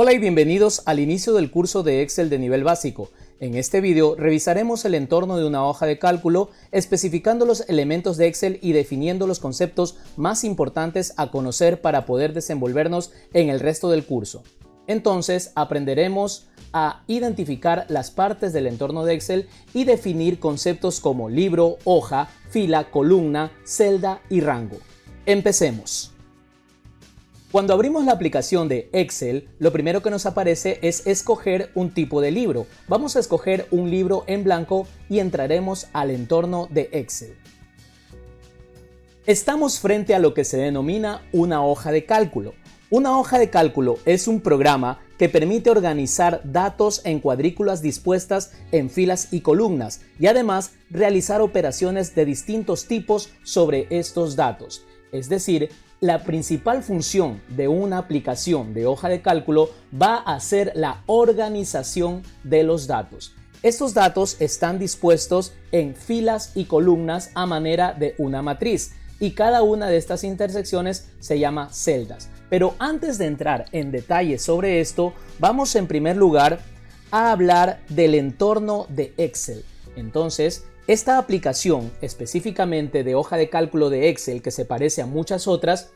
Hola y bienvenidos al inicio del curso de Excel de nivel básico. En este video revisaremos el entorno de una hoja de cálculo, especificando los elementos de Excel y definiendo los conceptos más importantes a conocer para poder desenvolvernos en el resto del curso. Entonces aprenderemos a identificar las partes del entorno de Excel y definir conceptos como libro, hoja, fila, columna, celda y rango. Empecemos. Cuando abrimos la aplicación de Excel, lo primero que nos aparece es escoger un tipo de libro. Vamos a escoger un libro en blanco y entraremos al entorno de Excel. Estamos frente a lo que se denomina una hoja de cálculo. Una hoja de cálculo es un programa que permite organizar datos en cuadrículas dispuestas en filas y columnas y además realizar operaciones de distintos tipos sobre estos datos. Es decir, la principal función de una aplicación de hoja de cálculo va a ser la organización de los datos. Estos datos están dispuestos en filas y columnas a manera de una matriz y cada una de estas intersecciones se llama celdas. Pero antes de entrar en detalle sobre esto, vamos en primer lugar a hablar del entorno de Excel. Entonces, esta aplicación, específicamente de hoja de cálculo de Excel, que se parece a muchas otras,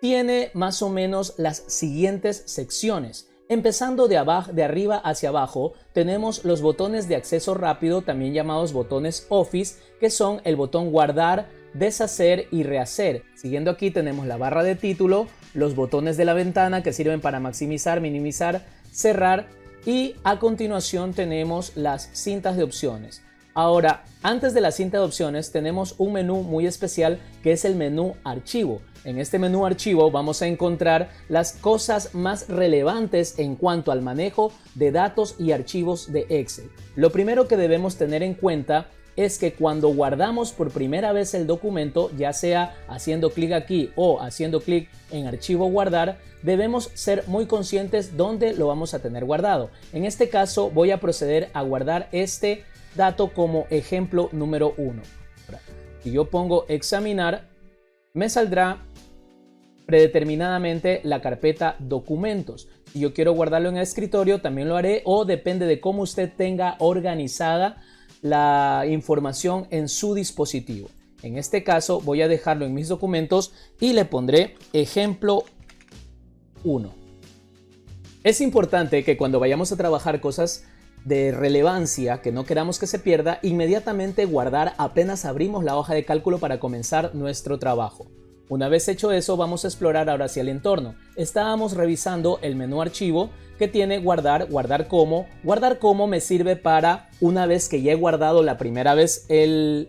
tiene más o menos las siguientes secciones. Empezando de arriba hacia abajo, tenemos los botones de acceso rápido, también llamados botones Office, que son el botón guardar, deshacer y rehacer. Siguiendo aquí tenemos la barra de título, los botones de la ventana que sirven para maximizar, minimizar, cerrar y a continuación tenemos las cintas de opciones. Ahora, antes de la cinta de opciones tenemos un menú muy especial que es el menú archivo. En este menú archivo vamos a encontrar las cosas más relevantes en cuanto al manejo de datos y archivos de Excel. Lo primero que debemos tener en cuenta es que cuando guardamos por primera vez el documento, ya sea haciendo clic aquí o haciendo clic en archivo guardar, debemos ser muy conscientes dónde lo vamos a tener guardado. En este caso voy a proceder a guardar este dato como ejemplo número 1. Si yo pongo examinar, me saldrá predeterminadamente la carpeta documentos. Si yo quiero guardarlo en el escritorio, también lo haré, o depende de cómo usted tenga organizada la información en su dispositivo. En este caso voy a dejarlo en mis documentos y le pondré ejemplo 1. Es importante que cuando vayamos a trabajar cosas de relevancia que no queramos que se pierda, inmediatamente guardar apenas abrimos la hoja de cálculo para comenzar nuestro trabajo. Una vez hecho eso, vamos a explorar ahora hacia el entorno. Estábamos revisando el menú archivo que tiene guardar, guardar como. Guardar como me sirve para, una vez que ya he guardado la primera vez el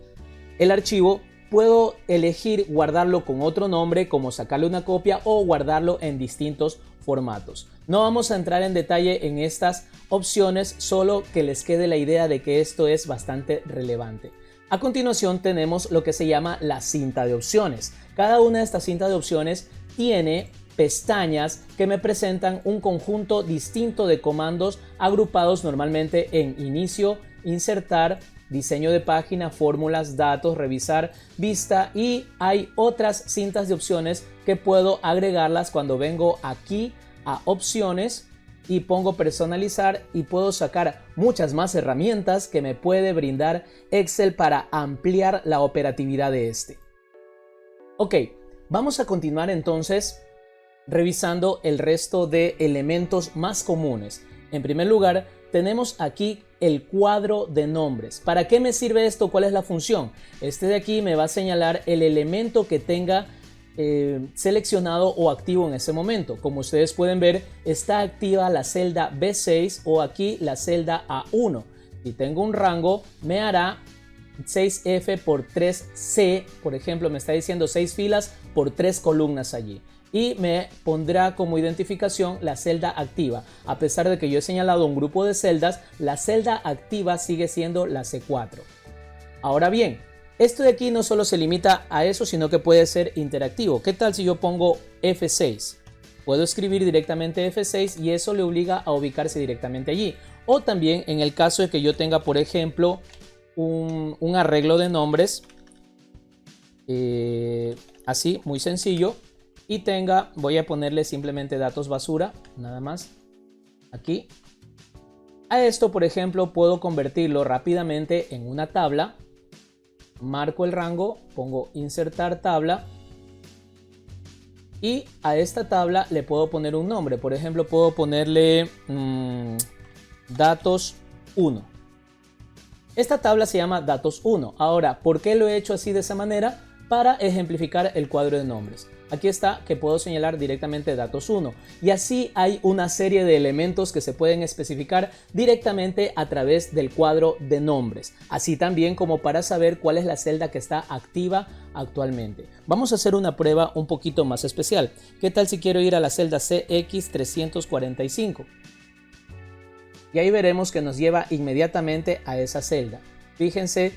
archivo, puedo elegir guardarlo con otro nombre, como sacarle una copia o guardarlo en distintos formatos. No vamos a entrar en detalle en estas opciones, solo que les quede la idea de que esto es bastante relevante. A continuación tenemos lo que se llama la cinta de opciones. Cada una de estas cintas de opciones tiene pestañas que me presentan un conjunto distinto de comandos agrupados normalmente en inicio, insertar, diseño de página, fórmulas, datos, revisar, vista, y hay otras cintas de opciones que puedo agregarlas cuando vengo aquí a opciones y pongo personalizar y puedo sacar muchas más herramientas que me puede brindar Excel para ampliar la operatividad de este. Ok, vamos a continuar entonces revisando el resto de elementos más comunes. En primer lugar, tenemos aquí el cuadro de nombres. ¿Para qué me sirve esto? ¿Cuál es la función? Este de aquí me va a señalar el elemento que tenga seleccionado o activo en ese momento. Como ustedes pueden ver, está activa la celda B6 o aquí la celda A1. Si tengo un rango, me hará 6F por 3C, por ejemplo, me está diciendo 6 filas por 3 columnas allí. Y me pondrá como identificación la celda activa. A pesar de que yo he señalado un grupo de celdas, la celda activa sigue siendo la C4. Ahora bien, esto de aquí no solo se limita a eso, sino que puede ser interactivo. ¿Qué tal si yo pongo F6? Puedo escribir directamente F6 y eso le obliga a ubicarse directamente allí. O también en el caso de que yo tenga, por ejemplo, un arreglo de nombres, así, muy sencillo, y voy a ponerle simplemente datos basura, nada más, aquí. A esto, por ejemplo, puedo convertirlo rápidamente en una tabla. Marco el rango, pongo insertar tabla. Y a esta tabla le puedo poner un nombre. Por ejemplo, puedo ponerle datos 1. Esta tabla se llama datos 1. Ahora, ¿por qué lo he hecho así de esa manera? Para ejemplificar el cuadro de nombres. Aquí está que puedo señalar directamente datos 1. Y así hay una serie de elementos que se pueden especificar directamente a través del cuadro de nombres. Así también como para saber cuál es la celda que está activa actualmente. Vamos a hacer una prueba un poquito más especial. ¿Qué tal si quiero ir a la celda CX345? Y ahí veremos que nos lleva inmediatamente a esa celda. Fíjense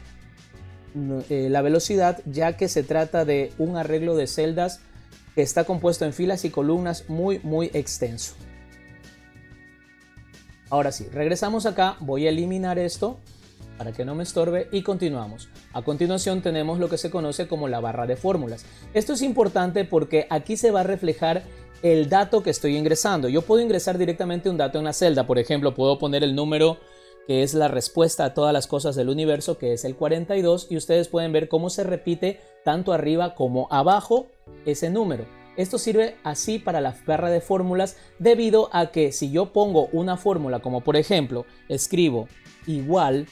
la velocidad, ya que se trata de un arreglo de celdas que está compuesto en filas y columnas muy extenso. Ahora sí, regresamos acá, voy a eliminar esto para que no me estorbe y continuamos. A continuación tenemos lo que se conoce como la barra de fórmulas. Esto es importante porque aquí se va a reflejar el dato que estoy ingresando. Yo puedo ingresar directamente un dato en la celda, por ejemplo, puedo poner el número que es la respuesta a todas las cosas del universo, que es el 42, y ustedes pueden ver cómo se repite tanto arriba como abajo ese número. Esto sirve así para la barra de fórmulas debido a que si yo pongo una fórmula como por ejemplo escribo igual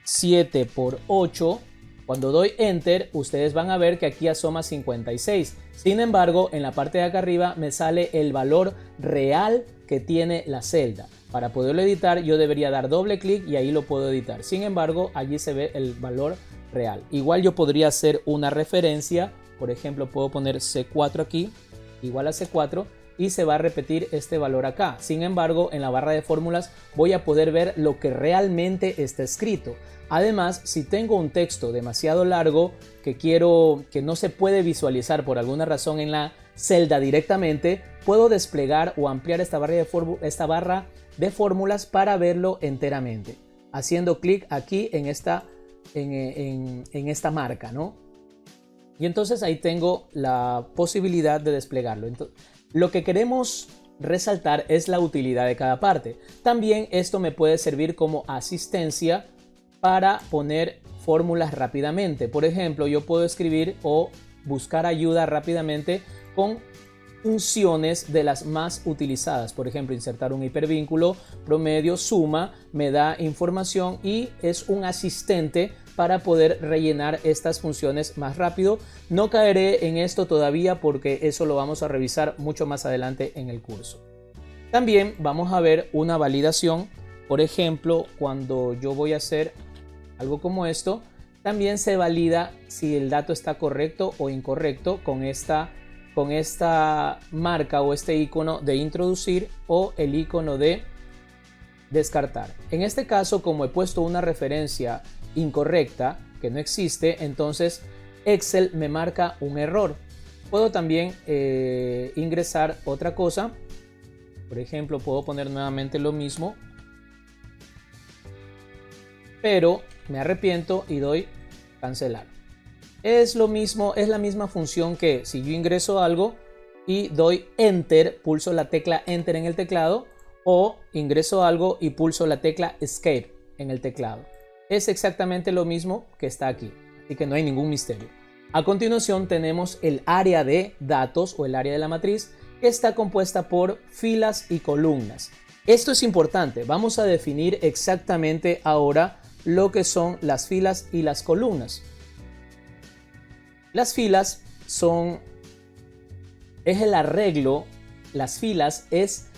7 por 8, cuando doy enter ustedes van a ver que aquí asoma 56. Sin embargo, en la parte de acá arriba me sale el valor real que tiene la celda. Para poderlo editar yo debería dar doble clic y ahí lo puedo editar. Sin embargo, allí se ve el valor real. Igual yo podría hacer una referencia. Por ejemplo, puedo poner C4 aquí, igual a C4, y se va a repetir este valor acá. Sin embargo, en la barra de fórmulas voy a poder ver lo que realmente está escrito. Además, si tengo un texto demasiado largo que no se puede visualizar por alguna razón en la celda directamente, puedo desplegar o ampliar esta barra de fórmulas para verlo enteramente, haciendo clic aquí en esta marca, ¿no? Y entonces ahí tengo la posibilidad de desplegarlo. Entonces, lo que queremos resaltar es la utilidad de cada parte. También esto me puede servir como asistencia para poner fórmulas rápidamente. Por ejemplo, yo puedo escribir o buscar ayuda rápidamente con funciones de las más utilizadas. Por ejemplo, insertar un hipervínculo, promedio, suma, me da información y es un asistente para poder rellenar estas funciones más rápido. No caeré en esto todavía porque eso lo vamos a revisar mucho más adelante en el curso. También vamos a ver una validación. Por ejemplo, cuando yo voy a hacer algo como esto, también se valida si el dato está correcto o incorrecto con esta marca o este icono de introducir o el icono de descartar. En este caso, como he puesto una referencia incorrecta que no existe, entonces Excel me marca un error. Puedo también ingresar otra cosa. Por ejemplo, puedo poner nuevamente lo mismo, pero me arrepiento y doy cancelar. Es lo mismo, es la misma función que si yo ingreso algo y doy enter, pulso la tecla enter en el teclado, o ingreso algo y pulso la tecla escape en el teclado. Es exactamente lo mismo que está aquí, así que no hay ningún misterio. A continuación tenemos el área de datos o el área de la matriz, que está compuesta por filas y columnas. Esto es importante, vamos a definir exactamente ahora lo que son las filas y las columnas. Las filas es el arreglo, las filas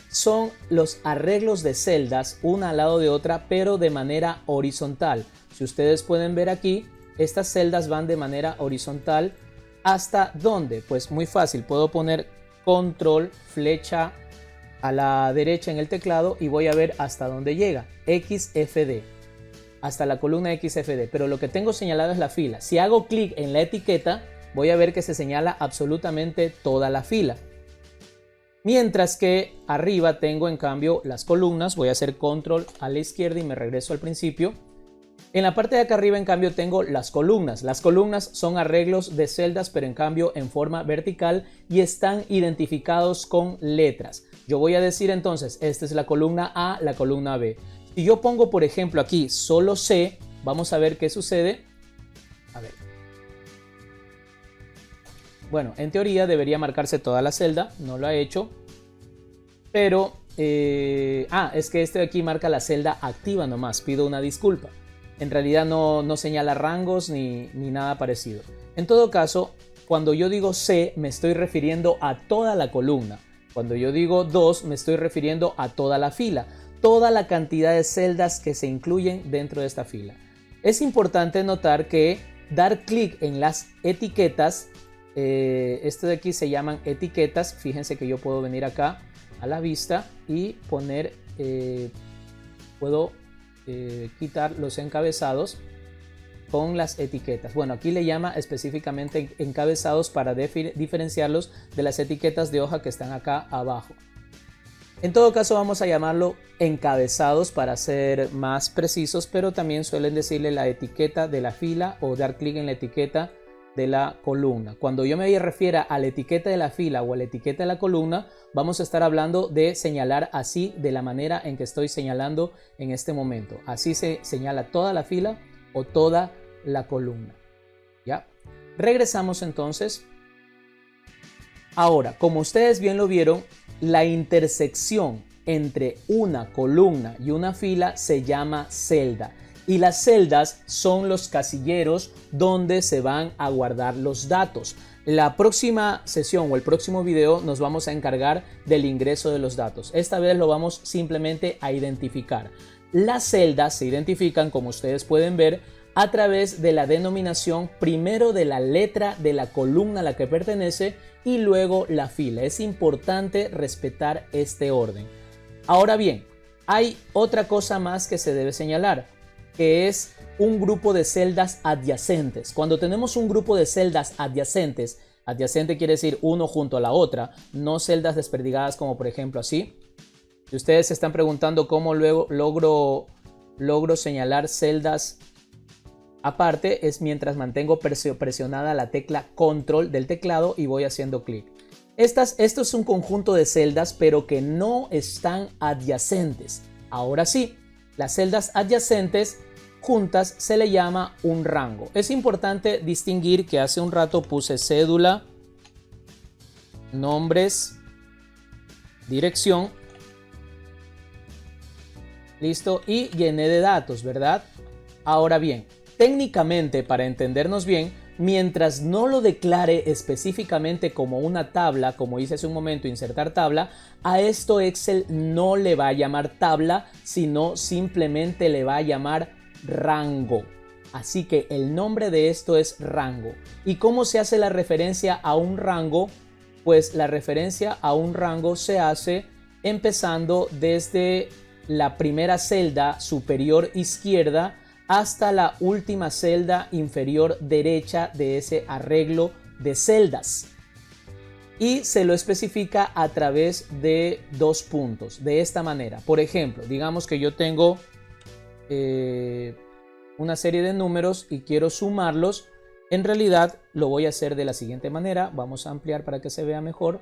son los arreglos de celdas una al lado de otra, pero de manera horizontal. Si ustedes pueden ver aquí, estas celdas van de manera horizontal. ¿Hasta dónde? Pues muy fácil, puedo poner control, flecha a la derecha en el teclado y voy a ver hasta dónde llega, XFD, hasta la columna XFD, pero lo que tengo señalado es la fila. Si hago clic en la etiqueta, voy a ver que se señala absolutamente toda la fila. Mientras que arriba tengo en cambio las columnas, voy a hacer control a la izquierda y me regreso al principio. En la parte de acá arriba en cambio tengo las columnas. Las columnas son arreglos de celdas pero en cambio en forma vertical y están identificados con letras. Yo voy a decir entonces, esta es la columna A, la columna B. Si yo pongo, por ejemplo, aquí solo C, vamos a ver qué sucede. A ver. Bueno, en teoría debería marcarse toda la celda, no lo ha hecho. Pero, es que este de aquí marca la celda activa nomás, pido una disculpa. En realidad no señala rangos ni nada parecido. En todo caso, cuando yo digo C, me estoy refiriendo a toda la columna. Cuando yo digo 2, me estoy refiriendo a toda la fila. Toda la cantidad de celdas que se incluyen dentro de esta fila. Es importante notar que dar clic en las etiquetas, esto de aquí se llaman etiquetas. Fíjense que yo puedo venir acá a la vista y poner, puedo quitar los encabezados con las etiquetas. Bueno, aquí le llama específicamente encabezados para diferenciarlos de las etiquetas de hoja que están acá abajo. En todo caso vamos a llamarlo encabezados para ser más precisos, pero también suelen decirle la etiqueta de la fila o dar clic en la etiqueta de la columna. Cuando yo me refiera a la etiqueta de la fila o a la etiqueta de la columna, vamos a estar hablando de señalar así, de la manera en que estoy señalando en este momento. Así se señala toda la fila o toda la columna. ¿Ya? Regresamos entonces. Ahora, como ustedes bien lo vieron, la intersección entre una columna y una fila se llama celda. Y las celdas son los casilleros donde se van a guardar los datos. La próxima sesión o el próximo video nos vamos a encargar del ingreso de los datos. Esta vez lo vamos simplemente a identificar. Las celdas se identifican, como ustedes pueden ver, a través de la denominación primero de la letra de la columna a la que pertenece y luego la fila. Es importante respetar este orden. Ahora bien, hay otra cosa más que se debe señalar, que es un grupo de celdas adyacentes. Cuando tenemos un grupo de celdas adyacentes, adyacente quiere decir uno junto a la otra, no celdas desperdigadas como por ejemplo así. Si ustedes se están preguntando cómo luego logro señalar celdas aparte, es mientras mantengo presionada la tecla control del teclado y voy haciendo clic. Esto es un conjunto de celdas, pero que no están adyacentes. Ahora sí, las celdas adyacentes juntas se le llama un rango. Es importante distinguir que hace un rato puse cédula, nombres, dirección, listo, y llené de datos, ¿verdad? Ahora bien, técnicamente, para entendernos bien, mientras no lo declare específicamente como una tabla, como hice hace un momento, insertar tabla, a esto Excel no le va a llamar tabla, sino simplemente le va a llamar rango. Así que el nombre de esto es rango. ¿Y cómo se hace la referencia a un rango? Pues la referencia a un rango se hace empezando desde la primera celda superior izquierda hasta la última celda inferior derecha de ese arreglo de celdas. Y se lo especifica a través de dos puntos, de esta manera. Por ejemplo, digamos que yo tengo una serie de números y quiero sumarlos. En realidad lo voy a hacer de la siguiente manera. Vamos a ampliar para que se vea mejor.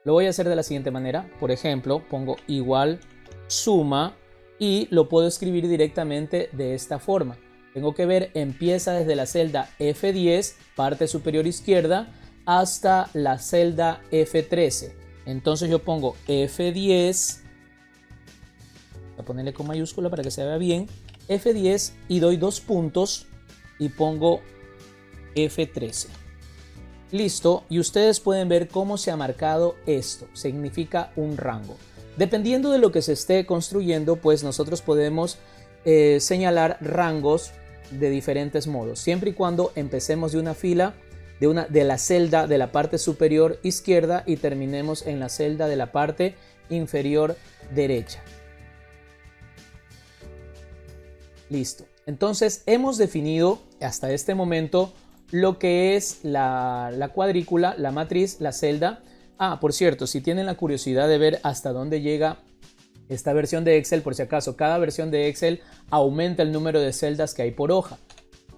Lo voy a hacer de la siguiente manera. Por ejemplo, pongo igual suma y lo puedo escribir directamente de esta forma. Tengo que ver, empieza desde la celda F10, parte superior izquierda, hasta la celda F13. Entonces yo pongo F10, voy a ponerle con mayúscula para que se vea bien, F10 y doy dos puntos y pongo F13. Listo, y ustedes pueden ver cómo se ha marcado esto, significa un rango. Dependiendo de lo que se esté construyendo, pues nosotros podemos señalar rangos de diferentes modos, siempre y cuando empecemos de una fila, de la celda de la parte superior izquierda y terminemos en la celda de la parte inferior derecha. Listo. Entonces hemos definido hasta este momento lo que es la cuadrícula, la matriz, la celda. Por cierto, si tienen la curiosidad de ver hasta dónde llega esta versión de Excel, por si acaso, cada versión de Excel aumenta el número de celdas que hay por hoja.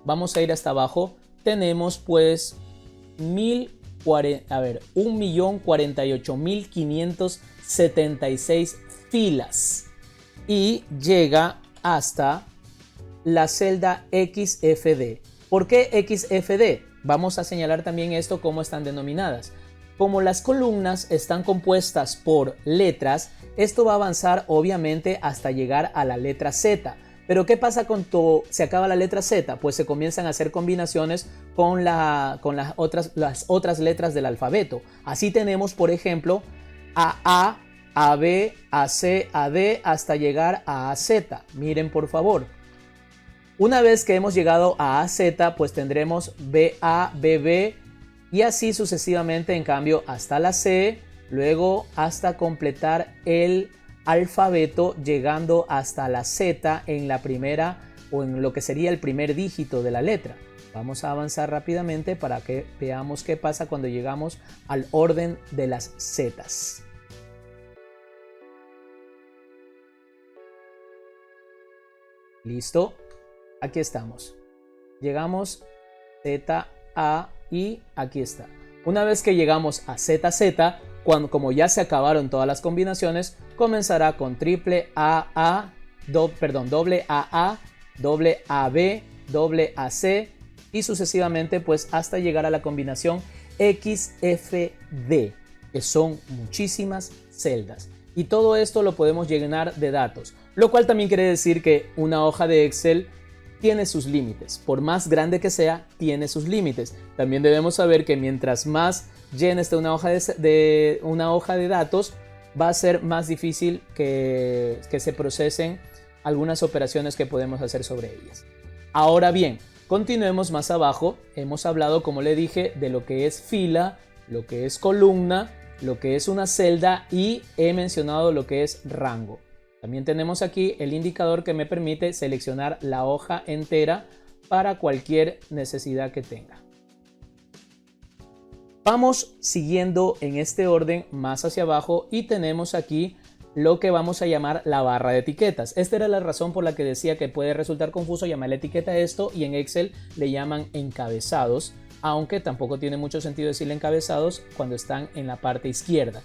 Vamos a ir hasta abajo. Tenemos pues 1000 1.048.576 filas y llega hasta la celda XFD. ¿Por qué XFD? Vamos a señalar también esto cómo están denominadas. Como las columnas están compuestas por letras, esto va a avanzar obviamente hasta llegar a la letra Z. Pero ¿qué pasa cuando se acaba la letra Z? Pues se comienzan a hacer combinaciones con las otras letras del alfabeto. Así tenemos, por ejemplo, AA, AB, AC, AD hasta llegar a AZ. Miren por favor. Una vez que hemos llegado a AZ, pues tendremos BA, BB y así sucesivamente, en cambio, hasta la C, luego hasta completar el alfabeto llegando hasta la Z en la primera o en lo que sería el primer dígito de la letra. Vamos a avanzar rápidamente para que veamos qué pasa cuando llegamos al orden de las Zetas. ¿Listo? Aquí estamos. Llegamos Z, A y aquí está. Una vez que llegamos a ZZ, como ya se acabaron todas las combinaciones, comenzará con triple AA, doble AA, doble AB, doble AC y sucesivamente pues hasta llegar a la combinación XFD, que son muchísimas celdas. Y todo esto lo podemos llenar de datos, lo cual también quiere decir que una hoja de Excel tiene sus límites. Por más grande que sea, tiene sus límites. También debemos saber que mientras más llenes de una hoja de datos, va a ser más difícil que se procesen algunas operaciones que podemos hacer sobre ellas. Ahora bien, continuemos más abajo. Hemos hablado, como le dije, de lo que es fila, lo que es columna, lo que es una celda y he mencionado lo que es rango. También tenemos aquí el indicador que me permite seleccionar la hoja entera para cualquier necesidad que tenga. Vamos siguiendo en este orden más hacia abajo y tenemos aquí lo que vamos a llamar la barra de etiquetas. Esta era la razón por la que decía que puede resultar confuso llamar la etiqueta a esto y en Excel le llaman encabezados, aunque tampoco tiene mucho sentido decirle encabezados cuando están en la parte izquierda.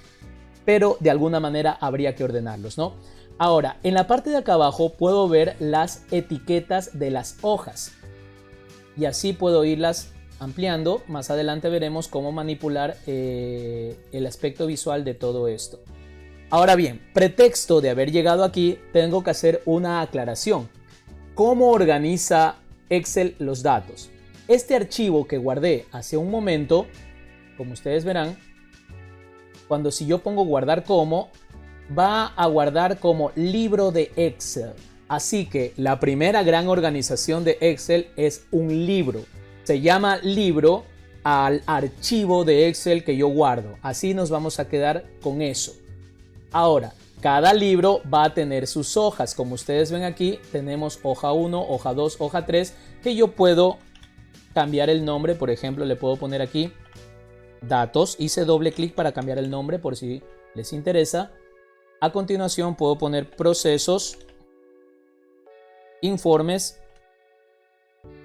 Pero de alguna manera habría que ordenarlos, ¿no? Ahora, en la parte de acá abajo puedo ver las etiquetas de las hojas y así puedo irlas ampliando. Más adelante veremos cómo manipular el aspecto visual de todo esto. Ahora bien, pretexto de haber llegado aquí, tengo que hacer una aclaración. ¿Cómo organiza Excel los datos? Este archivo que guardé hace un momento, como ustedes verán, si yo pongo guardar como, va a guardar como libro de Excel. Así que la primera gran organización de Excel es un libro. Se llama libro al archivo de Excel que yo guardo. Así nos vamos a quedar con eso. Ahora, cada libro va a tener sus hojas. Como ustedes ven aquí, tenemos hoja 1, hoja 2, hoja 3, que yo puedo cambiar el nombre. Por ejemplo, le puedo poner aquí datos. Hice doble clic para cambiar el nombre por si les interesa. A continuación puedo poner procesos, informes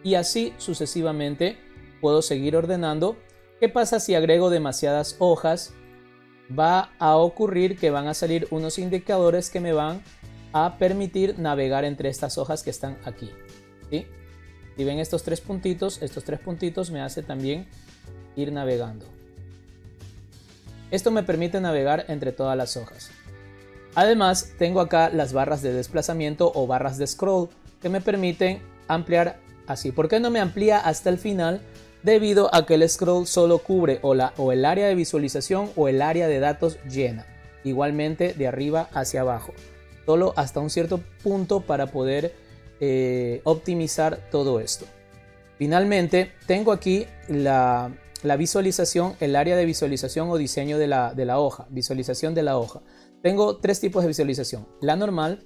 y así sucesivamente puedo seguir ordenando. ¿Qué pasa si agrego demasiadas hojas? Va a ocurrir que van a salir unos indicadores que me van a permitir navegar entre estas hojas que están aquí, ¿sí? Si ven estos tres puntitos me hace también ir navegando. Esto me permite navegar entre todas las hojas. Además, tengo acá las barras de desplazamiento o barras de scroll que me permiten ampliar así. ¿Por qué no me amplía hasta el final? Debido a que el scroll solo cubre o el área de visualización o el área de datos llena. Igualmente de arriba hacia abajo. Solo hasta un cierto punto para poder optimizar todo esto. Finalmente, tengo aquí la visualización, el área de visualización o diseño de la hoja. Visualización de la hoja. Tengo tres tipos de visualización. La normal,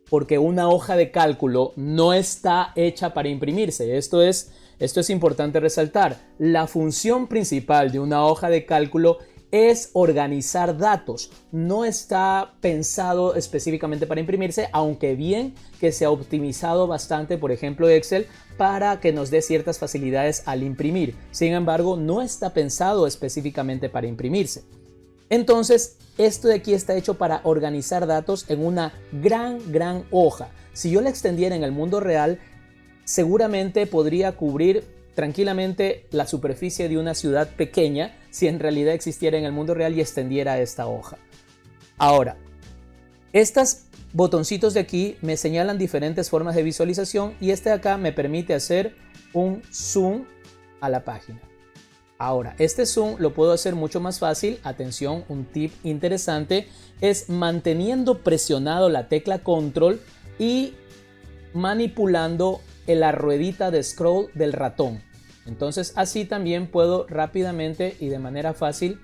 porque una hoja de cálculo no está hecha para imprimirse. Esto es importante resaltar. La función principal de una hoja de cálculo es organizar datos. No está pensado específicamente para imprimirse, aunque bien que se ha optimizado bastante, por ejemplo, Excel, para que nos dé ciertas facilidades al imprimir. Sin embargo, no está pensado específicamente para imprimirse. Entonces, esto de aquí está hecho para organizar datos en una gran hoja. Si yo la extendiera en el mundo real, seguramente podría cubrir tranquilamente la superficie de una ciudad pequeña si en realidad existiera en el mundo real y extendiera esta hoja. Ahora, estos botoncitos de aquí me señalan diferentes formas de visualización y este de acá me permite hacer un zoom a la página. Ahora, este zoom lo puedo hacer mucho más fácil. Atención, un tip interesante es manteniendo presionado la tecla control y manipulando en la ruedita de scroll del ratón. Entonces así también puedo rápidamente y de manera fácil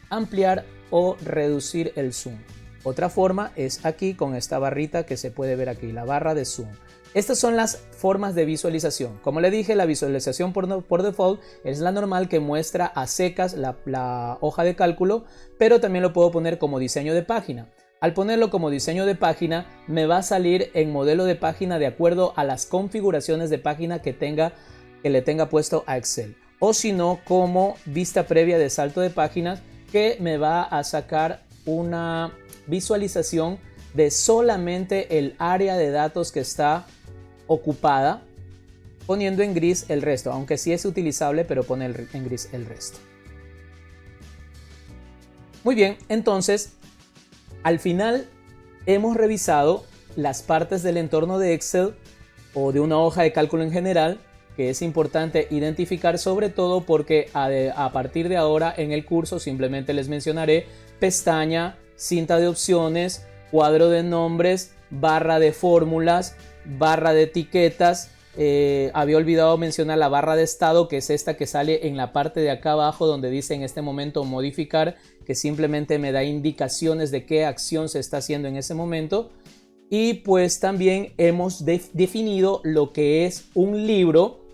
ampliar o reducir el zoom. Otra forma es aquí con esta barrita que se puede ver aquí, la barra de zoom. Estas son las formas de visualización. Como le dije, la visualización por default es la normal que muestra a secas la hoja de cálculo, pero también lo puedo poner como diseño de página. Al ponerlo como diseño de página, me va a salir en modelo de página de acuerdo a las configuraciones de página que le tenga puesto a Excel. O si no, como vista previa de salto de páginas, que me va a sacar una visualización de solamente el área de datos que está ocupada, poniendo en gris el resto, aunque sí es utilizable, pero pone en gris el resto. Muy bien, entonces al final hemos revisado las partes del entorno de Excel o de una hoja de cálculo en general, que es importante identificar, sobre todo porque a partir de ahora en el curso simplemente les mencionaré pestaña, cinta de opciones, cuadro de nombres, barra de fórmulas, barra de etiquetas. Había olvidado mencionar la barra de estado, que es esta que sale en la parte de acá abajo donde dice en este momento modificar, que simplemente me da indicaciones de qué acción se está haciendo en ese momento. Y pues también hemos definido lo que es un libro.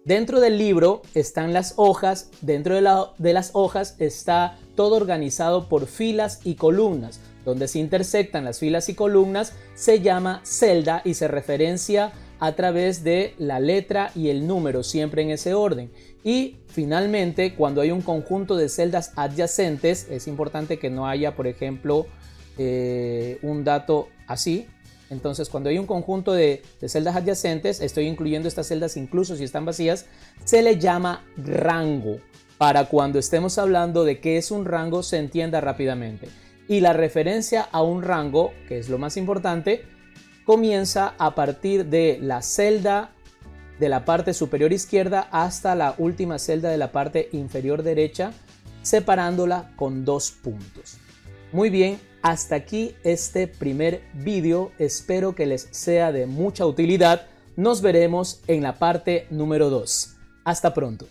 Dentro del libro están las hojas, dentro de las hojas está todo organizado por filas y columnas. Donde se intersectan las filas y columnas se llama celda y se referencia a través de la letra y el número, siempre en ese orden. Y finalmente, cuando hay un conjunto de celdas adyacentes, es importante que no haya, por ejemplo, un dato así. Entonces, cuando hay un conjunto de celdas adyacentes, estoy incluyendo estas celdas incluso si están vacías, se le llama rango, para cuando estemos hablando de qué es un rango se entienda rápidamente. Y la referencia a un rango, que es lo más importante, comienza a partir de la celda de la parte superior izquierda hasta la última celda de la parte inferior derecha, separándola con 2 puntos. Muy bien, hasta aquí este primer vídeo. Espero que les sea de mucha utilidad. Nos veremos en la parte número 2. Hasta pronto.